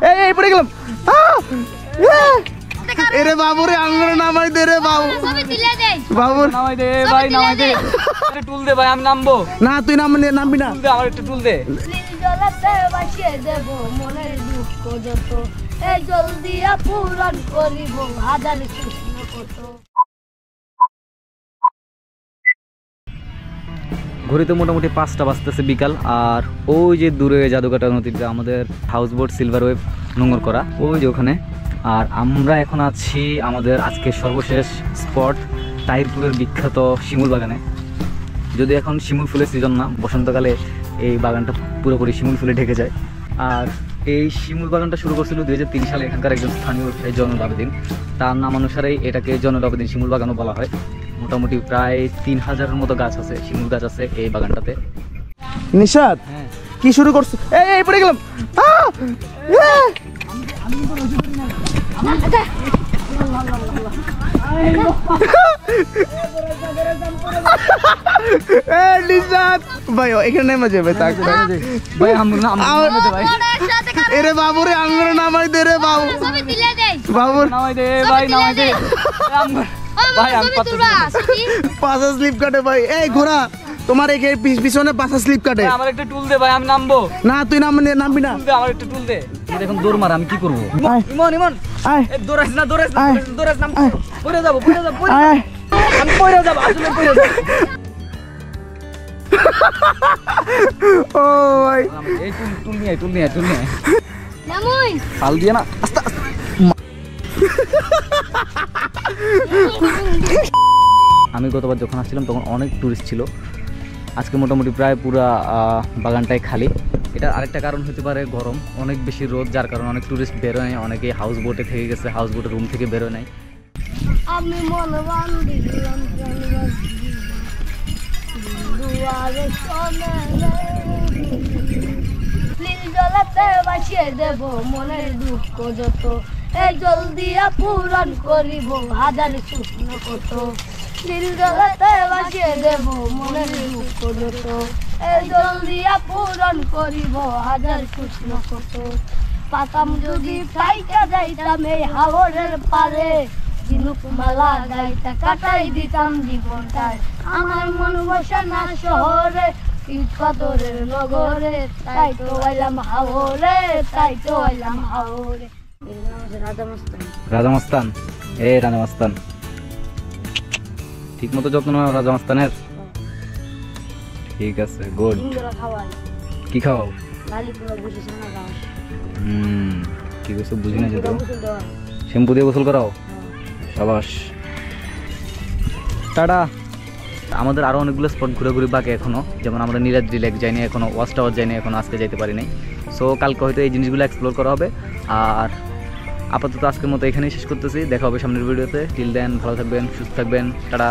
এই পড়ে গেলাম। এরে বাবু রে আঙ্গুরে নামাই দে রে বাবু। বাবু নামাই দে ভাই, নামাই দে। আরে টুল দে ভাই, আমি নামবো না, তুই নামবি না। টুল দে, আমার একটু টুল দে। জলাতে বাসিয়ে দেব মনের দুঃখ যত, এই জল দিয়া পূরণ করিব হাজার কৃষ্ণ কত। ঘড়িতে মোটামুটি 5টা বাজতেছে বিকাল। আর ওই যে দূরে জাদুকাটা নদীতে আমাদের হাউস বোট সিলভার ওয়েভ নোঙর করা, ওই যে ওখানে। আর আমরা এখন আছি আমাদের আজকে সর্বশেষ স্পট তাহিরপুরের বিখ্যাত শিমুল বাগানে। যদি এখন শিমুল ফুলের সিজন না, বসন্তকালে এই বাগানটা পুরোপুরি শিমুল ফুলে ঢেকে যায়। আর এই শিমুল বাগানটা শুরু করছিল 2003 সালে এখানকার একজন স্থানীয় ব্যবসায়ী জয়নুল আবেদিন। তার নাম অনুসারেই এটাকে জয়নুল আবেদিন শিমুল বাগানও বলা হয়। মোটামুটি প্রায় 3000-এর মতো গাছ আছে, শিমুল গাছ আছে এই বাগানটাতে। নিশাত কি শুরু করছো? এই পড়ে গেলাম। নিশাত ভাই এখানে নেমে যাবে। ভাই আমরা ভাই, এরে বাবু রে আঙ্গুরে নামাই দে রে বাবু। বাবু নামাই দে ভাই, নামাই দে। ভাই আমি পাঁচা স্লিপ কাটে ভাই। এই ঘোড়া তোমার এই পিছনে পাঁচা স্লিপ কাটে। আমার একটা টুল দে ভাই, আমি নামবো না, তুই নামবি না। টুল দে, আমার একটা টুল দে। এখন দৌড় মার, আমি কি করবো? ইমন আয় দৌড়াইস না, নাম পড়ে যাবো, আয়। আমি পড়ে যাবো, আসলে পড়ে যাবো। ও ভাই এই টুল নিয়ে নামুই ফাল দিয়ে না, আস্তে আস্তে। আমি গতবার যখন আসছিলাম তখন অনেক টুরিস্ট ছিল। আজকে মোটামুটি প্রায় পুরা বাগানটাই খালি। এটা আরেকটা কারণ হতে পারে গরম, অনেক বেশি রোদ, যার কারণে অনেক টুরিস্ট বেরোয়, অনেকে হাউস বোটে থেকে গেছে, হাউস বোটের রুম থেকে বেরোয় নাই। আমি মনে বান্ধিলাম দুয়ারে সোনে নীল জলাতে বাসিয়ে দেব মনের দুঃখ যত, এই জল দিয়া পূরণ করিব হাজার কৃষ্ণ কত। নীল জলাতে বাসিয়ে দেব মনের দুঃখ যত, এই জল দিয়া পূরণ করিব হাজার কৃষ্ণ কত। পাতাম যদি পাইকা যাইতাম এই হাওরের পারে, ঝিনুক মালা গাইতা কাটাই দিতাম জীবনটায়। আমার মন বসে না শহরে, ইট পাথরের নগরে, তাই তো আইলাম হাওরে, তাই তো আইলাম হাওরে। রাজা মাস্তান, রাজা মাস্তান ঠিক মতো যত্ন নাও রাজা মাস্তানের। ঠিক আছে, গুড। কি খাও? কি কিছু বুঝি না, যেহেতু শ্যাম্পু দিয়ে গোসল করাও। সাবাস, টাটা। আমাদের আরও অনেকগুলো স্পট ঘুরে বাকি এখনও, যেমন আমরা নীলাদ্রি লেক যাইনি এখনও, ওয়াচ টাওয়ার যাইনি এখনও, আজকে যাইতে পারিনি। সো কালকে হয়তো এই জিনিসগুলো এক্সপ্লোর করা হবে। আর আপাতত আজকের মতো এখানেই শেষ করতেছি। দেখা হবে সামনের ভিডিওতে। টিল দেন ভালো থাকবেন, সুস্থ থাকবেন, টাটা।